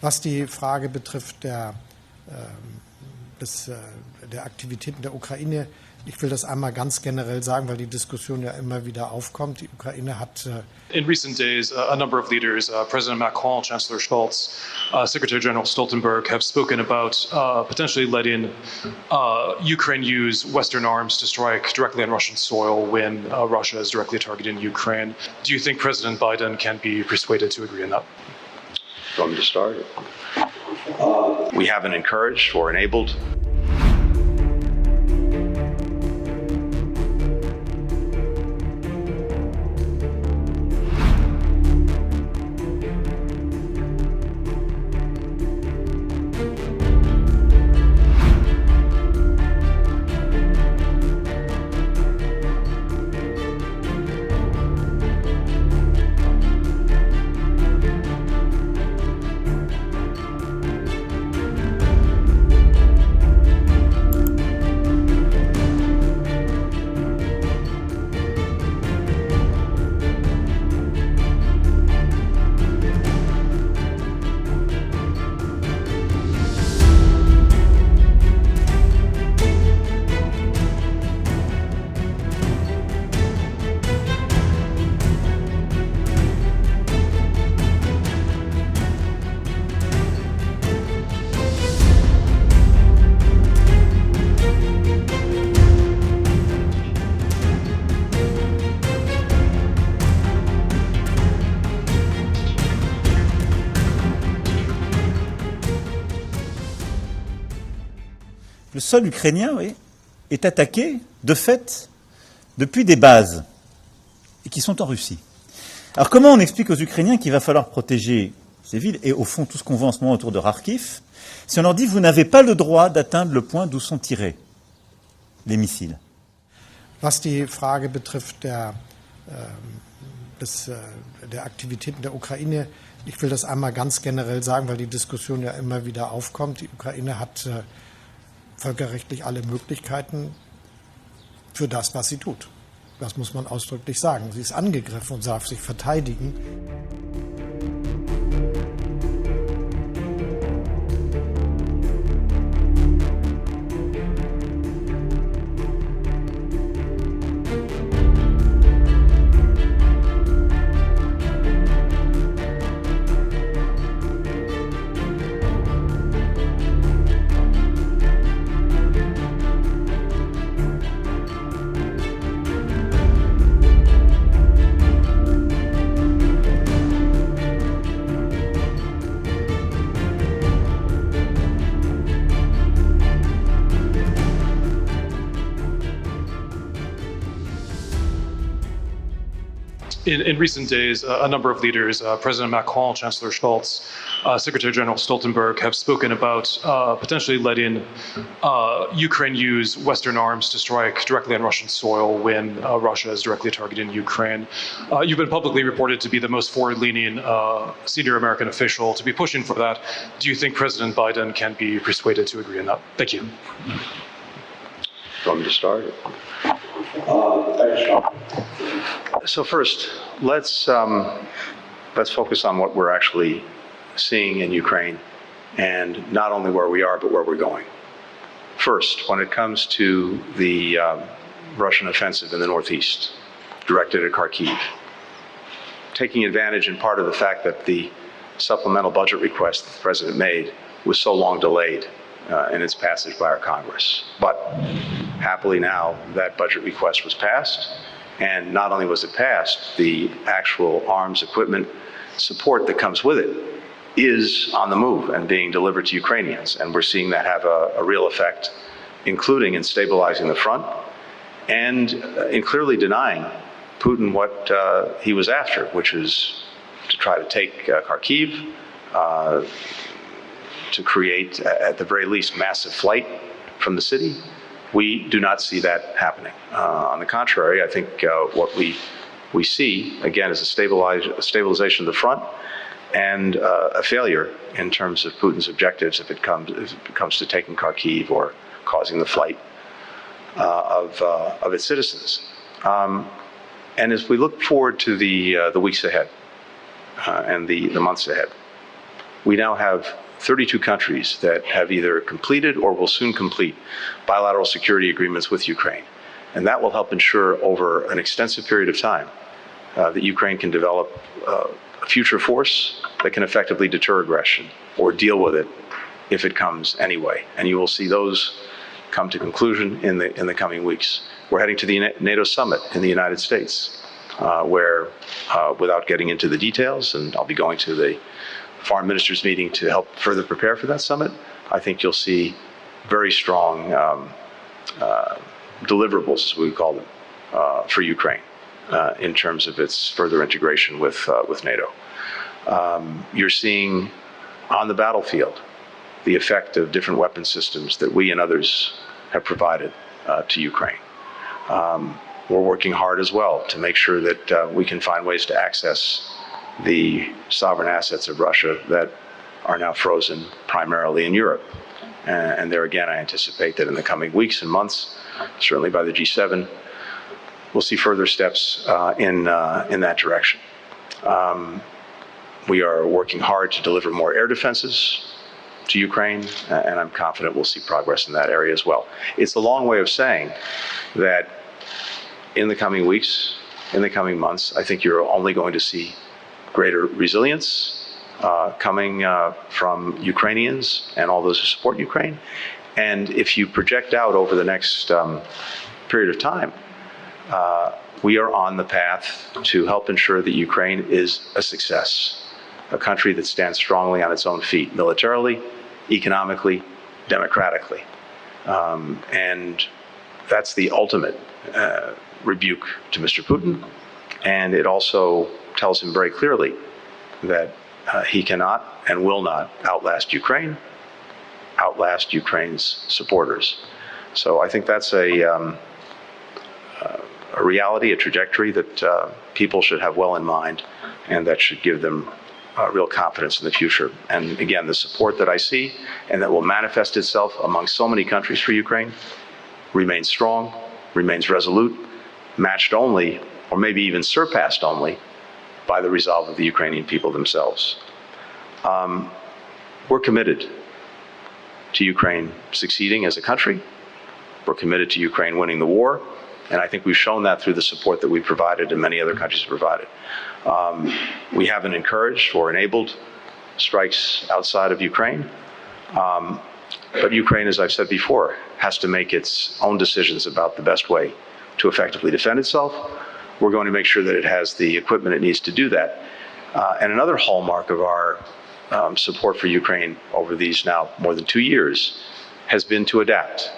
Was die Frage betrifft der Aktivitäten der Ukraine, ich will das einmal ganz generell sagen, weil die Diskussion ja immer wieder aufkommt. Die Ukraine hat In recent days, a number of leaders, President Macron, Chancellor Scholz, Secretary General Stoltenberg, have spoken about potentially letting Ukraine use Western arms to strike directly on Russian soil when Russia is directly targeting Ukraine. Do you think President Biden can be persuaded to agree on that? Want me to start? We haven't encouraged or enabled. Le sol ukrainien, oui, est attaqué, de fait, depuis des bases, et qui sont en Russie. Alors comment on explique aux Ukrainiens qu'il va falloir protéger ces villes, et au fond tout ce qu'on voit en ce moment autour de Kharkiv, si on leur dit « vous n'avez pas le droit d'atteindre le point d'où sont tirés les missiles ». Was die Frage betrifft der Aktivitäten der Ukraine, ich will das einmal ganz generell sagen, weil die Diskussion ja immer wieder aufkommt. Die Ukraine hat völkerrechtlich alle Möglichkeiten für das, was sie tut. Das muss man ausdrücklich sagen. Sie ist angegriffen und darf sich verteidigen. In recent days, a number of leaders, President Macron, Chancellor Scholz, Secretary General Stoltenberg, have spoken about potentially letting Ukraine use Western arms to strike directly on Russian soil when Russia is directly targeting Ukraine. You've been publicly reported to be the most forward-leaning senior American official to be pushing for that. Do you think President Biden can be persuaded to agree on that? Thank you. Want me to start? So first, let's focus on what we're actually seeing in Ukraine, and not only where we are, but where we're going. First, when it comes to the Russian offensive in the northeast, directed at Kharkiv, taking advantage in part of the fact that the supplemental budget request the President made was so long delayed in its passage by our Congress. But happily now, that budget request was passed. And not only was it passed, the actual arms equipment support that comes with it is on the move and being delivered to Ukrainians. And we're seeing that have a real effect, including in stabilizing the front and in clearly denying Putin what he was after, which is to try to take Kharkiv, to create, at the very least, massive flight from the city. We do not see that happening. On the contrary, I think what we see, again, is a stabilization of the front and a failure in terms of Putin's objectives if it comes to taking Kharkiv or causing the flight of its citizens. And as we look forward to the weeks ahead and the months ahead, we now have 32 countries that have either completed or will soon complete bilateral security agreements with Ukraine. And that will help ensure over an extensive period of time that Ukraine can develop a future force that can effectively deter aggression or deal with it if it comes anyway. And you will see those come to conclusion in the coming weeks. We're heading to the NATO summit in the United States, where, without getting into the details, and I'll be going to the foreign ministers meeting to help further prepare for that summit, I think you'll see very strong deliverables, as we call them, for Ukraine in terms of its further integration with NATO. You're seeing on the battlefield the effect of different weapon systems that we and others have provided to Ukraine. We're working hard as well to make sure that we can find ways to access the sovereign assets of Russia that are now frozen primarily in Europe. And there again, I anticipate that in the coming weeks and months, certainly by the G7, we'll see further steps in that direction. We are working hard to deliver more air defenses to Ukraine, and I'm confident we'll see progress in that area as well. It's a long way of saying that in the coming weeks, in the coming months, I think you're only going to see greater resilience coming from Ukrainians and all those who support Ukraine. And if you project out over the next period of time, we are on the path to help ensure that Ukraine is a success, a country that stands strongly on its own feet, militarily, economically, democratically. And that's the ultimate rebuke to Mr. Putin. And it also tells him very clearly that he cannot and will not outlast Ukraine, outlast Ukraine's supporters. So I think that's a reality, a trajectory that people should have well in mind, and that should give them real confidence in the future. And again, the support that I see and that will manifest itself among so many countries for Ukraine remains strong, remains resolute, matched only, or maybe even surpassed only, by the resolve of the Ukrainian people themselves. We're committed to Ukraine succeeding as a country. We're committed to Ukraine winning the war. And I think we've shown that through the support that we've provided and many other countries have provided. We haven't encouraged or enabled strikes outside of Ukraine. But Ukraine, as I've said before, has to make its own decisions about the best way to effectively defend itself. We're going to make sure that it has the equipment it needs to do that. And another hallmark of our support for Ukraine over these now more than 2 years has been to adapt.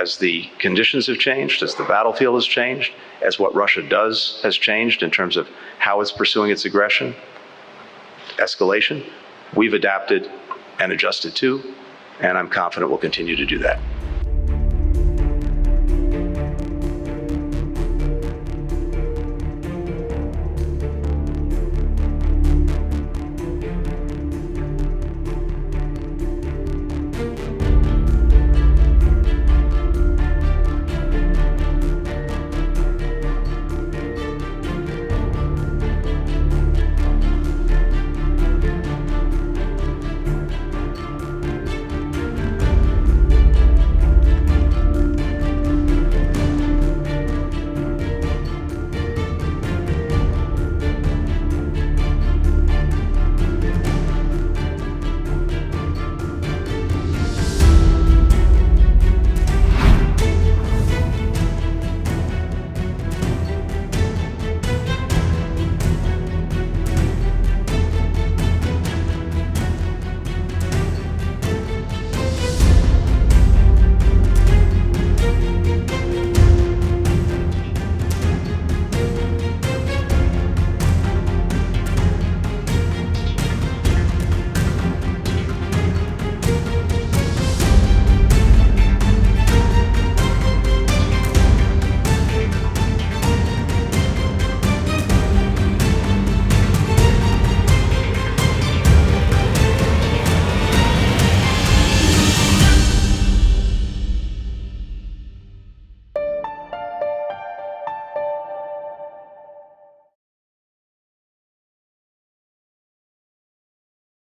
As the conditions have changed, as the battlefield has changed, as what Russia does has changed in terms of how it's pursuing its aggression, escalation, we've adapted and adjusted to, and I'm confident we'll continue to do that.